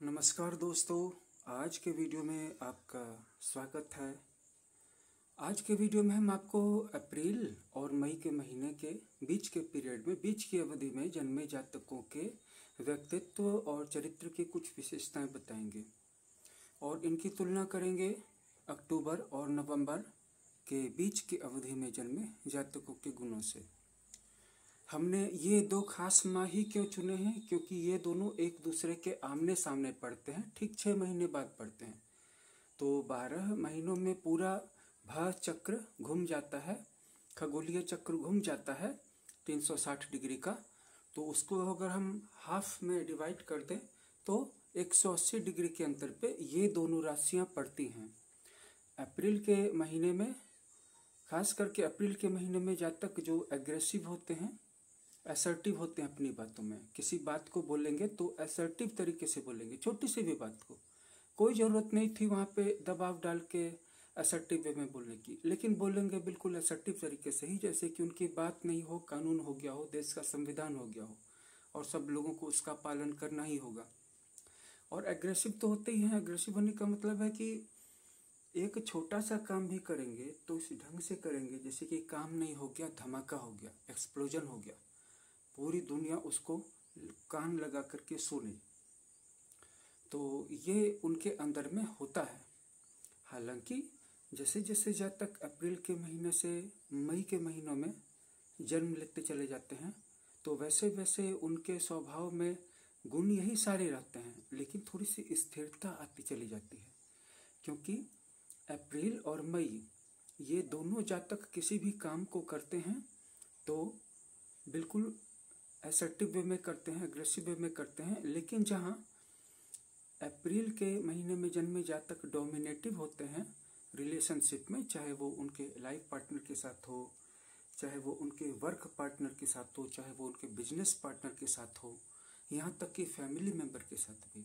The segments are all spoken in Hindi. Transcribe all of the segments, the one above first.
नमस्कार दोस्तों, आज के वीडियो में आपका स्वागत है। आज के वीडियो में हम आपको अप्रैल और मई के महीने के बीच के पीरियड में, बीच की अवधि में जन्मे जातकों के व्यक्तित्व और चरित्र की कुछ विशेषताएं बताएंगे और इनकी तुलना करेंगे अक्टूबर और नवंबर के बीच की अवधि में जन्मे जातकों के गुणों से। हमने ये दो खास माह ही क्यों चुने हैं, क्योंकि ये दोनों एक दूसरे के आमने सामने पड़ते हैं, ठीक 6 महीने बाद पड़ते हैं। तो 12 महीनों में पूरा भा चक्र घूम जाता है, खगोलीय चक्र घूम जाता है 360 डिग्री का। तो उसको अगर हम हाफ में डिवाइड कर दें तो 180 डिग्री के अंतर पे ये दोनों राशियां पड़ती हैं। अप्रैल के महीने में, खास करके अप्रैल के महीने में जातक जो एग्रेसिव होते हैं, असर्टिव होते हैं, अपनी बातों में किसी बात को बोलेंगे तो असर्टिव तरीके से बोलेंगे। छोटी सी भी बात को कोई ज़रूरत नहीं थी वहाँ पे दबाव डाल के असर्टिव वे में बोलने की, लेकिन बोलेंगे बिल्कुल असर्टिव तरीके से ही, जैसे कि उनकी बात नहीं हो, कानून हो गया हो, देश का संविधान हो गया हो और सब लोगों को उसका पालन करना ही होगा। और एग्रेसिव तो होते ही हैं। एग्रेसिव होने का मतलब है कि एक छोटा सा काम भी करेंगे तो इस ढंग से करेंगे जैसे कि काम नहीं हो गया, धमाका हो गया, एक्सप्लोजन हो गया, पूरी दुनिया उसको कान लगा करके सुने। तो ये उनके अंदर में होता है। हालांकि जैसे जैसे जातक अप्रैल के महीने से मई के महीनों में जन्म लेते चले जाते हैं तो वैसे वैसे उनके स्वभाव में गुण यही सारे रहते हैं, लेकिन थोड़ी सी स्थिरता आती चली जाती है। क्योंकि अप्रैल और मई ये दोनों जातक किसी भी काम को करते हैं तो बिल्कुल असर्टिव वे में करते हैं, अग्रेसिव वे में करते हैं। लेकिन जहाँ अप्रैल के महीने में जन्मे जातक डोमिनेटिव होते हैं रिलेशनशिप में, चाहे वो उनके लाइफ पार्टनर के साथ हो, चाहे वो उनके वर्क पार्टनर के साथ हो, चाहे वो उनके बिजनेस पार्टनर के साथ हो, यहाँ तक कि फैमिली मेम्बर के साथ भी,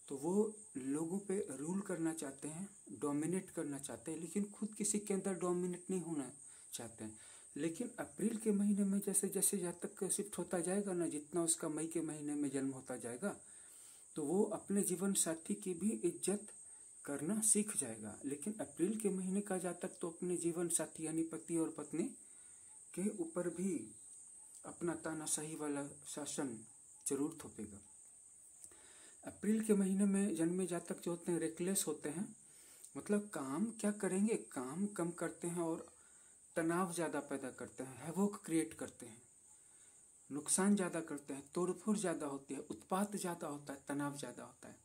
तो वो लोगों पे रूल करना चाहते हैं, डोमिनेट करना चाहते हैं, लेकिन खुद किसी के अंदर डोमिनेट नहीं होना चाहते हैं। लेकिन अप्रैल के महीने में जैसे जैसे जातक शिफ्ट होता जाएगा ना, जितना उसका मई के महीने में जन्म होता जाएगा, तो वो अपने जीवन साथी की भी इज्जत करना सीख जाएगा। लेकिन अप्रैल के महीने का जातक तो अपने जीवन साथी यानी पति और पत्नी के ऊपर भी अपना तानाशाही वाला शासन जरूर थोपेगा। अप्रैल के महीने में जन्मे जातक जो होते हैं रेकलेस होते हैं, मतलब काम क्या करेंगे, काम कम करते हैं और तनाव ज़्यादा पैदा करते हैं, हैवोक क्रिएट करते हैं, नुकसान ज़्यादा करते हैं, तोड़फोड़ ज़्यादा होती है, उत्पात ज़्यादा होता है, तनाव ज़्यादा होता है।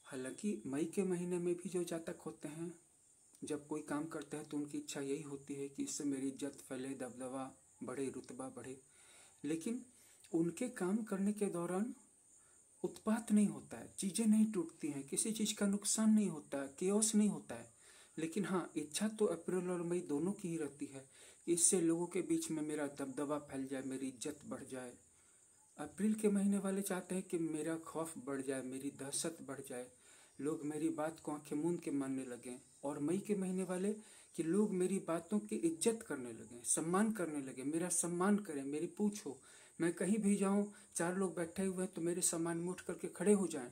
हालांकि मई के महीने में भी जो जातक होते हैं जब कोई काम करते हैं तो उनकी इच्छा यही होती है कि इससे मेरी इज्जत फैले, दबदबा बढ़े, रुतबा बढ़े। लेकिन उनके काम करने के दौरान उत्पात नहीं होता है, चीज़ें नहीं टूटती हैं, किसी चीज़ का नुकसान नहीं होता है, केओस नहीं होता है। लेकिन हाँ, इच्छा तो अप्रैल और मई दोनों की ही रहती है कि इससे लोगों के बीच में मेरा दबदबा फैल जाए, मेरी इज्जत बढ़ जाए। अप्रैल के महीने वाले चाहते हैं कि मेरा खौफ बढ़ जाए, मेरी दहशत बढ़ जाए, लोग मेरी बात को आंखें मूंद के मानने लगें। और मई के महीने वाले कि लोग मेरी बातों की इज्जत करने लगें, सम्मान करने लगें, मेरा सम्मान करें, मेरी पूछ हो, मैं कहीं भी जाऊं, 4 लोग बैठे हुए हैं तो मेरे सम्मान में उठ करके खड़े हो जाएं,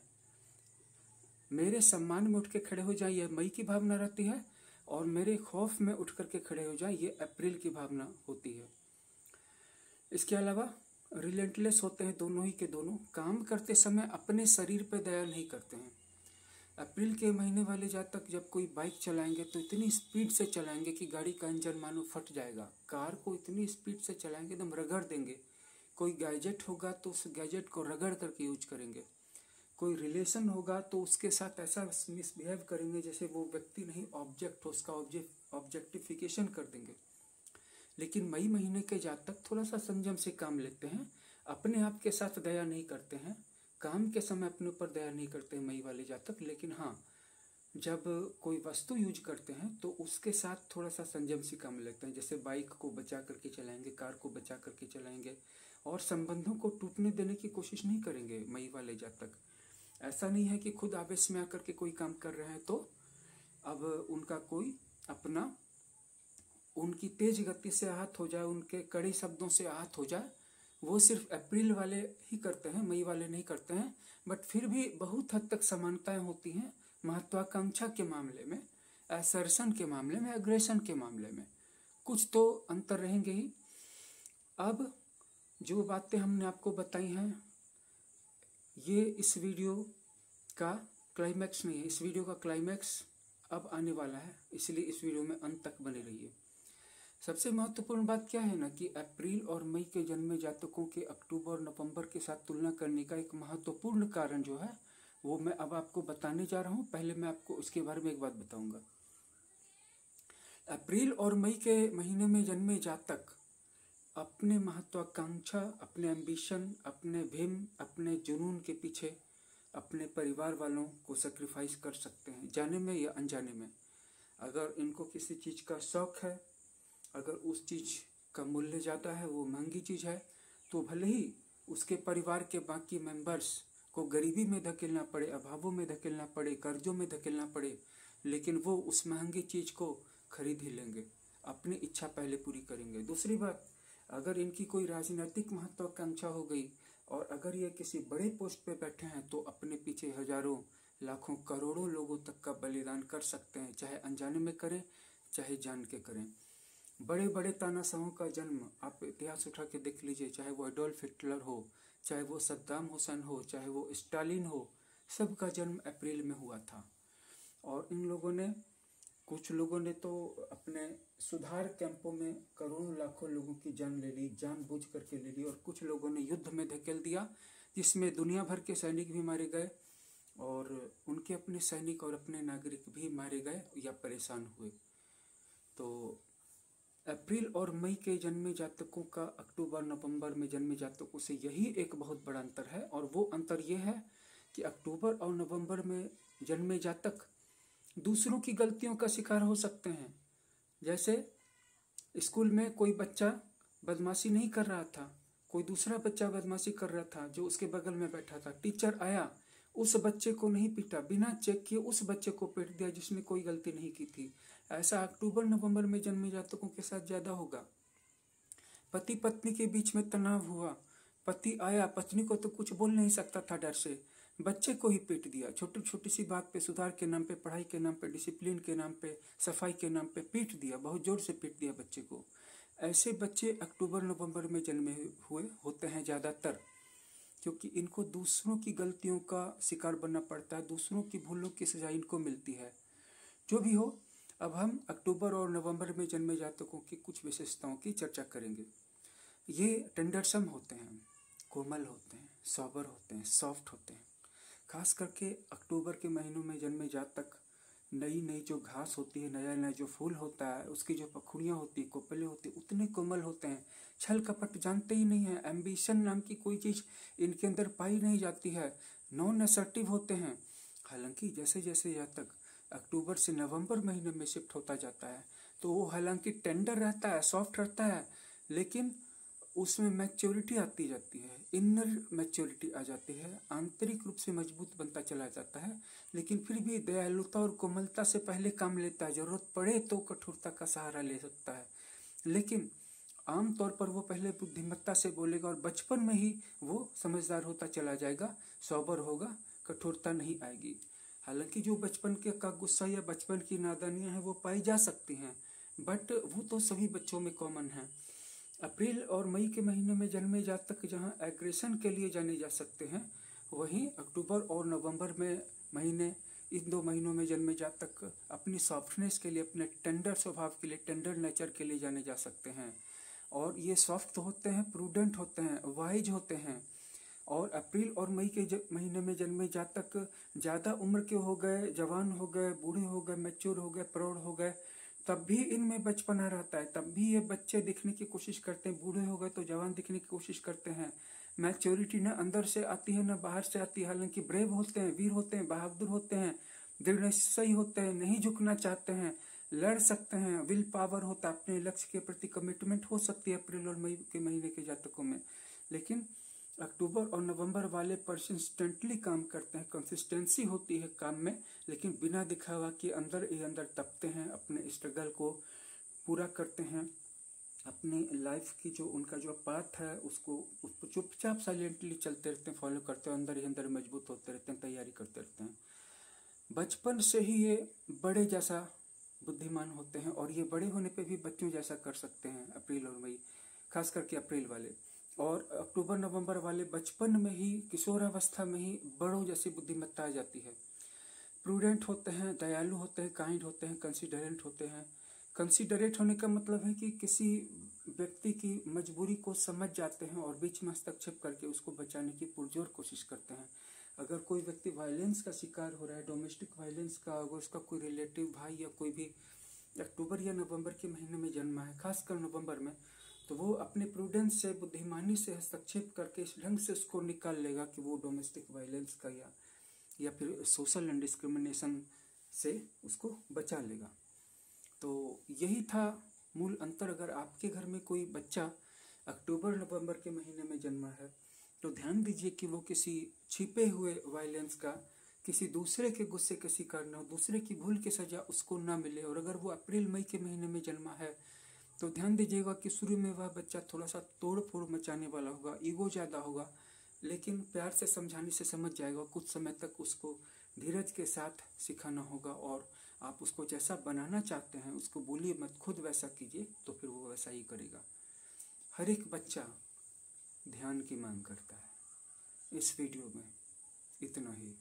मेरे सम्मान में उठ के खड़े हो जाए, यह मई की भावना रहती है। और मेरे खौफ में उठ करके खड़े हो जाए, ये अप्रैल की भावना होती है। इसके अलावा रिलेंटलेस होते हैं दोनों ही के दोनों, काम करते समय अपने शरीर पर दया नहीं करते हैं। अप्रैल के महीने वाले जातक जब कोई बाइक चलाएंगे तो इतनी स्पीड से चलाएंगे कि गाड़ी का इंजन मानो फट जाएगा, कार को इतनी स्पीड से चलाएंगे एकदम रगड़ देंगे। कोई गैजेट होगा तो उस गैजेट को रगड़ करके यूज करेंगे। कोई रिलेशन होगा तो उसके साथ ऐसा मिसबिहेव करेंगे जैसे वो व्यक्ति नहीं ऑब्जेक्ट हो, उसका ऑब्जेक्टिफिकेशन कर देंगे। लेकिन मई महीने के जातक थोड़ा सा संयम से काम लेते हैं, अपने आप के साथ दया नहीं करते हैं, काम के समय अपने ऊपर दया नहीं करते हैं मई वाले जातक। लेकिन हाँ, जब कोई वस्तु यूज करते हैं तो उसके साथ थोड़ा सा संयम से काम लेते हैं, जैसे बाइक को बचा करके चलाएंगे, कार को बचा करके चलाएंगे और संबंधों को टूटने देने की कोशिश नहीं करेंगे मई वाले जातक। ऐसा नहीं है कि खुद आवेश में आकर के कोई काम कर रहे हैं तो अब उनका कोई अपना, उनकी तेज गति से आहत हो जाए, उनके कड़े शब्दों से आहत हो जाए, वो सिर्फ अप्रैल वाले ही करते हैं, मई वाले नहीं करते हैं। बट फिर भी बहुत हद तक समानताएं होती हैं महत्वाकांक्षा के मामले में, असर्शन के मामले में, एग्रेशन के मामले में कुछ तो अंतर रहेंगे ही। अब जो बातें हमने आपको बताई हैं ये इस वीडियो का क्लाइमैक्स नहीं है, इस वीडियो का क्लाइमैक्स अब आने वाला है, इसलिए इस वीडियो में अंत तक बने रहिए। सबसे महत्वपूर्ण बात क्या है ना कि अप्रैल और मई के जन्मे जातकों के अक्टूबर और नवंबर के साथ तुलना करने का एक महत्वपूर्ण कारण जो है वो मैं अब आपको बताने जा रहा हूँ। पहले मैं आपको उसके बारे में एक बात बताऊंगा। अप्रैल और मई के महीने में जन्मे जातक अपने महत्वाकांक्षा, अपने एम्बिशन, अपने भीम, अपने जुनून के पीछे अपने परिवार वालों को सेक्रीफाइस कर सकते हैं, जाने में या अनजाने में। अगर इनको किसी चीज़ का शौक है, अगर उस चीज़ का मूल्य ज़्यादा है, वो महंगी चीज़ है, तो भले ही उसके परिवार के बाकी मेंबर्स को गरीबी में धकेलना पड़े, अभावों में धकेलना पड़े, कर्जों में धकेलना पड़े, लेकिन वो उस महंगी चीज़ को खरीद ही लेंगे, अपनी इच्छा पहले पूरी करेंगे। दूसरी बात, अगर इनकी कोई राजनीतिक महत्वाकांक्षा हो गई और अगर ये किसी बड़े पोस्ट पे बैठे हैं तो अपने पीछे हजारों, लाखों, करोड़ों लोगों तक का बलिदान कर सकते हैं, चाहे अनजाने में करें चाहे जान के करें। बड़े बड़े तानाशाहों का जन्म आप इतिहास उठा के देख लीजिए, चाहे वो एडोल्फ हिटलर हो, चाहे वो सद्दाम हुसैन हो, चाहे वो स्टालिन हो, सबका जन्म अप्रैल में हुआ था। और इन लोगों ने, कुछ लोगों ने तो अपने सुधार कैंपों में करोड़ों लाखों लोगों की जान ले ली, जानबूझ करके ले ली, और कुछ लोगों ने युद्ध में धकेल दिया जिसमें दुनिया भर के सैनिक भी मारे गए और उनके अपने सैनिक और अपने नागरिक भी मारे गए या परेशान हुए। तो अप्रैल और मई के जन्मे जातकों का अक्टूबर नवंबर में जन्मे जातकों से यही एक बहुत बड़ा अंतर है। और वो अंतर ये है कि अक्टूबर और नवंबर में जन्मे जातक दूसरों की गलतियों का शिकार हो सकते हैं। जैसे स्कूल में कोई बच्चा बदमाशी नहीं कर रहा था, कोई दूसरा बच्चा बदमाशी कर रहा था जो उसके बगल में बैठा था, टीचर आया, उस बच्चे को नहीं पीटा, बिना चेक किए उस बच्चे को पीट दिया जिसने कोई गलती नहीं की थी। ऐसा अक्टूबर नवंबर में जन्मे जातकों के साथ ज्यादा होगा। पति पत्नी के बीच में तनाव हुआ, पति आया, पत्नी को तो कुछ बोल नहीं सकता था डर से, बच्चे को ही पीट दिया, छोटी छोटी सी बात पे, सुधार के नाम पे, पढ़ाई के नाम पे, डिसिप्लिन के नाम पे, सफाई के नाम पे पीट दिया, बहुत जोर से पीट दिया बच्चे को। ऐसे बच्चे अक्टूबर नवंबर में जन्मे हुए होते हैं ज़्यादातर, क्योंकि इनको दूसरों की गलतियों का शिकार बनना पड़ता है, दूसरों की भूलों की सजा इनको मिलती है। जो भी हो, अब हम अक्टूबर और नवंबर में जन्मे जातकों की कुछ विशेषताओं की चर्चा करेंगे। ये टेंडरसम होते हैं, कोमल होते हैं, सॉबर होते हैं, सॉफ्ट होते हैं। खास करके अक्टूबर के महीनों में जन्मे जातक नई नई जो घास होती है, नया नया जो फूल होता है, उसकी जो पखुड़ियाँ होती है, कोपले होती है, उतने कोमल होते हैं, छल कपट जानते ही नहीं है, एम्बिशन नाम की कोई चीज़ इनके अंदर पाई नहीं जाती है, नॉन असर्टिव होते हैं। हालांकि जैसे जैसे जातक अक्टूबर से नवंबर महीने में शिफ्ट होता जाता है तो वो हालांकि टेंडर रहता है, सॉफ्ट रहता है, लेकिन उसमें मैच्योरिटी आती जाती है, इनर मैच्योरिटी आ जाती है, आंतरिक रूप से मजबूत बनता चला जाता है, लेकिन फिर भी दयालुता और कोमलता से पहले काम लेता है। जरूरत पड़े तो कठोरता का सहारा ले सकता है, लेकिन आम तौर पर वो पहले बुद्धिमत्ता से बोलेगा और बचपन में ही वो समझदार होता चला जाएगा, सॉबर होगा, कठोरता नहीं आएगी। हालांकि जो बचपन के का गुस्सा या बचपन की नादानियां हैं वो पाई जा सकती हैं, बट वो तो सभी बच्चों में कॉमन है। अप्रैल और मई के महीने में जन्मे जातक जहां एग्रेशन के लिए जाने जा सकते हैं, वहीं अक्टूबर और नवंबर में महीने, इन दो महीनों में जन्मे जातक अपनी सॉफ्टनेस के लिए, अपने टेंडर स्वभाव के लिए, टेंडर नेचर के लिए जाने जा सकते हैं। और ये सॉफ्ट होते हैं, प्रूडेंट होते हैं, वाइज होते हैं। और अप्रैल और मई के महीने में जन्मे जातक ज़्यादा उम्र के हो गए, जवान हो गए, बूढ़े हो गए, मैच्योर हो गए, प्रौढ़ हो गए, तब भी इनमें बचपना रहता है, तब भी ये बच्चे दिखने की कोशिश करते हैं, बूढ़े हो गए तो जवान दिखने की कोशिश करते हैं। मैच्योरिटी न अंदर से आती है न बाहर से आती है। हालांकि ब्रेव होते हैं, वीर होते हैं, बहादुर होते हैं, दृढ़ निश्चयी होते हैं, नहीं झुकना चाहते हैं, लड़ सकते हैं, विल पावर होता है, अपने लक्ष्य के प्रति कमिटमेंट हो सकती है अप्रैल और मई के महीने के जातकों में। लेकिन अक्टूबर और नवंबर वाले परसिस्टेंटली काम करते हैं, कंसिस्टेंसी होती है काम में, लेकिन बिना दिखावा के अंदर ही अंदर तपते हैं, अपने स्ट्रगल को पूरा करते हैं, अपनी लाइफ की जो उनका जो पाथ है उसको चुपचाप साइलेंटली चलते रहते हैं, फॉलो करते हैं, अंदर ही अंदर मजबूत होते रहते हैं, तैयारी करते रहते हैं। बचपन से ही ये बड़े जैसा बुद्धिमान होते हैं और ये बड़े होने पे भी बच्चों जैसा कर सकते हैं। अप्रैल और मई, खास करके अप्रैल वाले और अक्टूबर नवंबर वाले बचपन में ही, किशोरावस्था में ही बड़ों जैसी बुद्धिमत्ता आ जाती है। प्रूडेंट होते हैं, दयालु होते हैं, काइंड होते हैं, कंसिडरेंट होते हैं। कंसिडरेट होने का मतलब है कि किसी व्यक्ति की मजबूरी को समझ जाते हैं और बीच में हस्तक्षेप करके उसको बचाने की पुरजोर कोशिश करते हैं। अगर कोई व्यक्ति वायलेंस का शिकार हो रहा है, डोमेस्टिक वायलेंस का, अगर उसका कोई रिलेटिव भाई या कोई भी अक्टूबर या नवंबर के महीने में जन्मा है, खासकर नवंबर में, तो वो अपने प्रूडेंस से, बुद्धिमानी से हस्तक्षेप करके इस ढंग से उसको निकाल लेगा कि वो डोमेस्टिक वायलेंस का या फिर सोशल डिस्क्रिमिनेशन से उसको बचा लेगा। तो यही था मूल अंतर। अगर आपके घर में कोई बच्चा अक्टूबर नवंबर के महीने में जन्मा है तो ध्यान दीजिए कि वो किसी छिपे हुए वायलेंस का, किसी दूसरे के गुस्से के शिकार न हो, दूसरे की भूल की सजा उसको ना मिले। और अगर वो अप्रैल मई के महीने में जन्मा है तो ध्यान दीजिएगा कि शुरू में वह बच्चा थोड़ा सा तोड़ फोड़ मचाने वाला होगा, ईगो ज़्यादा होगा, लेकिन प्यार से समझाने से समझ जाएगा। कुछ समय तक उसको धीरज के साथ सिखाना होगा और आप उसको जैसा बनाना चाहते हैं उसको बोलिए मत, खुद वैसा कीजिए तो फिर वो वैसा ही करेगा। हर एक बच्चा ध्यान की मांग करता है। इस वीडियो में इतना ही।